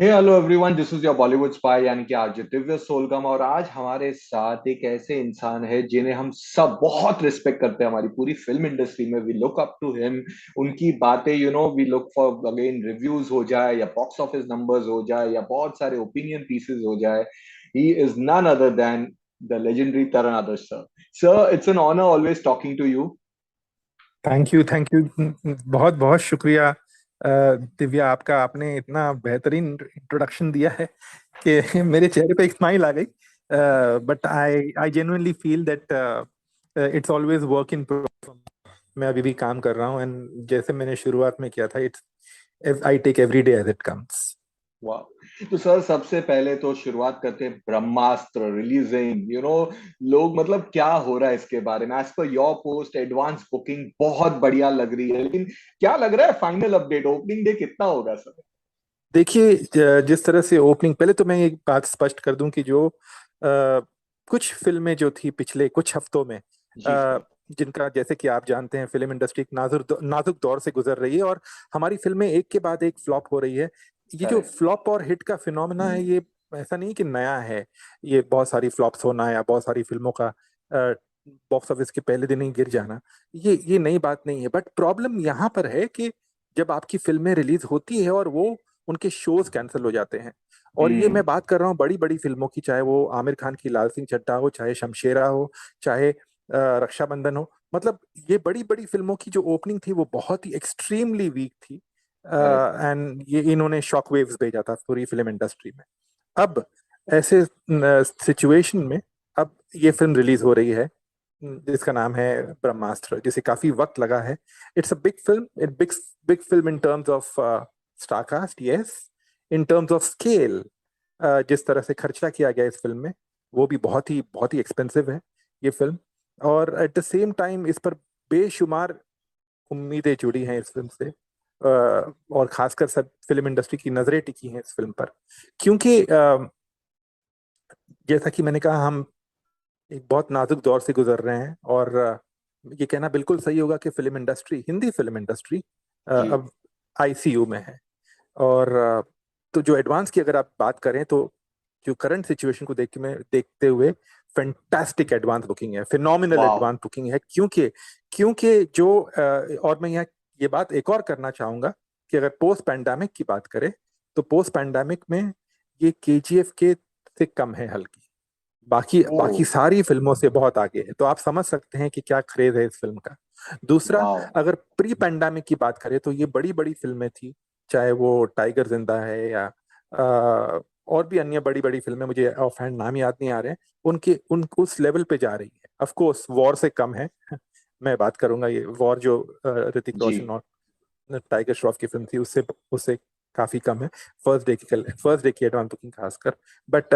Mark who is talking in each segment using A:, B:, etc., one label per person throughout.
A: Hey hello everyone, this is your Bollywood spy यानी कि RJ Divya सोलगम। और आज हमारे साथ एक ऐसे इंसान है जिन्हें हम सब बहुत रिस्पेक्ट करते हैं। हमारी पूरी फिल्म इंडस्ट्री में we look up to him. उनकी बातें we look for again reviews हो जाए या बॉक्स ऑफिस नंबर्स हो जाए या बहुत सारे ओपिनियन पीसेस हो जाए। He is none other than the legendary Taran Adarsh sir. Sir, it's an honour always talking to you.
B: Thank you, thank you. बहुत बहुत शुक्रिया दिव्या, आपका। आपने इतना बेहतरीन इंट्रोडक्शन दिया है कि मेरे चेहरे पे एक स्माइल आ गई। But I I genuinely feel that it's always work in progress. मैं अभी भी काम कर रहा हूँ, एंड जैसे मैंने शुरुआत में किया था, it's I take every day as it comes.
A: वाह। तो सर, सबसे पहले तो शुरुआत करते हैं ब्रह्मास्त्र रिलीजिंग। लोग मतलब क्या हो रहा है इसके बारे में? As per your post, advance booking बहुत बढ़िया लग रही है, लेकिन क्या लग रहा है फाइनल अपडेट ओपनिंग डे कितना होगा सर?
B: देखिए, जिस तरह से ओपनिंग, पहले तो मैं एक बात स्पष्ट कर दूं कि जो कुछ फिल्में जो थी पिछले कुछ हफ्तों में,
A: जी सर।
B: जिनका, जैसे कि आप जानते हैं, फिल्म इंडस्ट्री एक नाजुक दौर से गुजर रही है, और हमारी फिल्में एक के बाद एक फ्लॉप हो रही है। ये जो
A: करेक्ट।
B: फ्लॉप और हिट का फिनोमेना है, ये ऐसा नहीं कि नया है। ये बहुत सारी फ्लॉप्स होना या बहुत सारी फिल्मों का बॉक्स ऑफिस के पहले दिन ही गिर जाना, ये नई बात नहीं है। बट प्रॉब्लम यहाँ पर है कि जब आपकी फिल्में रिलीज होती है और वो उनके शोज कैंसिल हो जाते हैं। और ये मैं
A: हम्म।
B: बात कर रहा हूँ बड़ी बड़ी फिल्मों की, चाहे वो आमिर खान की लाल सिंह चड्ढा हो, चाहे शमशेरा हो, चाहे रक्षाबंधन हो। मतलब ये बड़ी बड़ी फिल्मों की जो ओपनिंग थी वो बहुत ही एक्सट्रीमली वीक थी।
A: करेक्ट।
B: एंड ये इन्होंने शॉक वेव्स भेजा था पूरी फिल्म इंडस्ट्री में। अब ऐसे सिचुएशन में अब ये फिल्म रिलीज हो रही है, जिसका नाम है ब्रह्मास्त्र, जिसे काफी वक्त लगा है। It's a big film, it big big film in terms of star cast, yes. In terms of scale, जिस तरह से खर्चा किया गया इस फिल्म में, वो भी बहुत ही एक्सपेंसिव है ये फिल्म। और एट द सेम टाइम इस पर बेशुमार उम्मीदें जुड़ी हैं इस फिल्म से। और खासकर सब फिल्म इंडस्ट्री की नजरें टिकी हैं इस फिल्म पर, क्योंकि जैसा कि मैंने कहा, हम एक बहुत नाजुक दौर से गुजर रहे हैं। और ये कहना बिल्कुल सही होगा कि film industry, Hindi film industry,
A: जी।
B: अब आईसीयू में है। और तो जो एडवांस की अगर आप बात करें, तो जो करंट सिचुएशन को देखते हुए फैंटास्टिक एडवांस बुकिंग है, फिनोमिनल
A: वाह।
B: एडवांस बुकिंग है। क्योंकि क्योंकि जो और मैं यहाँ ये बात एक और करना चाहूंगा कि अगर पोस्ट पैंडेमिक की बात करें, तो पोस्ट पैंडेमिक में ये केजीएफ के से कम है हल्की। बाकी
A: ओ।
B: बाकी सारी फिल्मों से बहुत आगे है, तो आप समझ सकते हैं कि क्या क्रेज है इस फिल्म का। दूसरा,
A: वाह।
B: अगर प्री पैंडेमिक की बात करें, तो ये बड़ी बड़ी फिल्में थी, चाहे वो टाइगर जिंदा है या और भी अन्य बड़ी बड़ी फिल्में, मुझे ऑफ हैंड नाम याद नहीं आ रहे हैं, उनके उन उस लेवल पे जा रही है। ऑफ कोर्स वॉर से कम है। मैं बात करूंगा, ये वॉर जो ऋतिक
A: जी।
B: रोशन और टाइगर श्रॉफ की फिल्म थी, उससे उससे काफी कम है। फर्स्ट डे की एडवांस बुकिंग खासकर। बट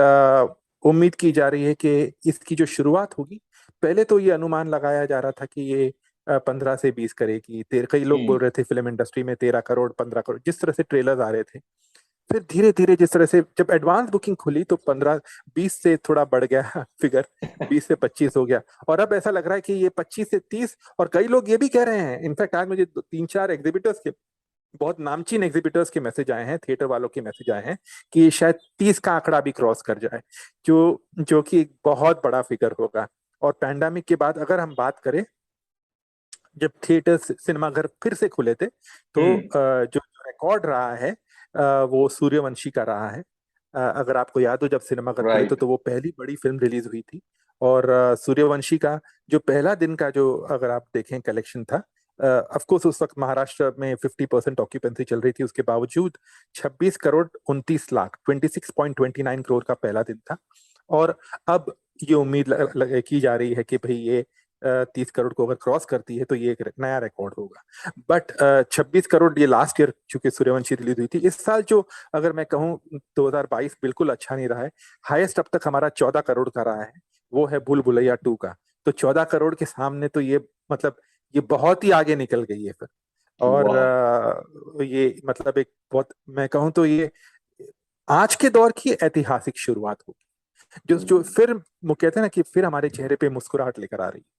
B: उम्मीद की जा रही है कि इसकी जो शुरुआत होगी, पहले तो ये अनुमान लगाया जा रहा था कि ये 15 से 20 करेगी। कई लोग बोल
A: हम्म।
B: रहे थे फिल्म इंडस्ट्री में 13 करोड़, 15 करोड़, जिस तरह से ट्रेलर आ रहे थे। फिर धीरे धीरे जिस तरह से जब एडवांस बुकिंग खुली, तो 15-20 से थोड़ा बढ़ गया फिगर, 20 से 25 हो गया। और अब ऐसा लग रहा है कि ये 25 से 30। और कई लोग ये भी कह रहे हैं, इनफैक्ट आज मुझे 3-4 एग्जीबिटर्स के, बहुत नामचीन एग्जीबिटर्स के मैसेज आए हैं, थिएटर वालों के मैसेज आए हैं कि शायद 30 का आंकड़ा भी क्रॉस कर जाए, जो कि एक बहुत बड़ा फिगर होगा। और पैंडेमिक के बाद अगर हम बात करें, जब थिएटर सिनेमाघर फिर से खुले थे, तो
A: हम्म।
B: जो रिकॉर्ड रहा है, वो सूर्यवंशी का रहा है। अगर आपको याद हो, जब सिनेमाघर खुले थे
A: राइट।
B: तो वो पहली बड़ी फिल्म रिलीज हुई थी। और सूर्यवंशी का जो पहला दिन का जो, अगर आप देखें, कलेक्शन था, ऑफ कोर्स उस वक्त महाराष्ट्र में 50% ऑक्यूपेंसी चल रही थी, उसके बावजूद 26 करोड़ 29 लाख, 26.29 करोड़ का पहला दिन था। और अब ये उम्मीद की जा रही है कि भाई ये 30 करोड़ को अगर क्रॉस करती है तो ये एक नया रिकॉर्ड होगा। बट 26 करोड़ ये लास्ट ईयर चूंकि सूर्यवंशी रिलीज हुई थी। इस साल जो, अगर मैं कहूँ, 2022 बिल्कुल अच्छा नहीं रहा है। हाईएस्ट अब तक हमारा 14 करोड़ का रहा है, वो है भूल भुलैया 2 का। तो 14 करोड़ के सामने तो ये, मतलब, ये बहुत ही आगे निकल गई है फिर। और
A: वाह।
B: ये मतलब एक बहुत, मैं कहूँ तो ये आज के दौर की ऐतिहासिक शुरुआत होगी, जो जो फिर वो कहते हैं ना कि फिर हमारे चेहरे पे मुस्कुराहट लेकर आ रही है।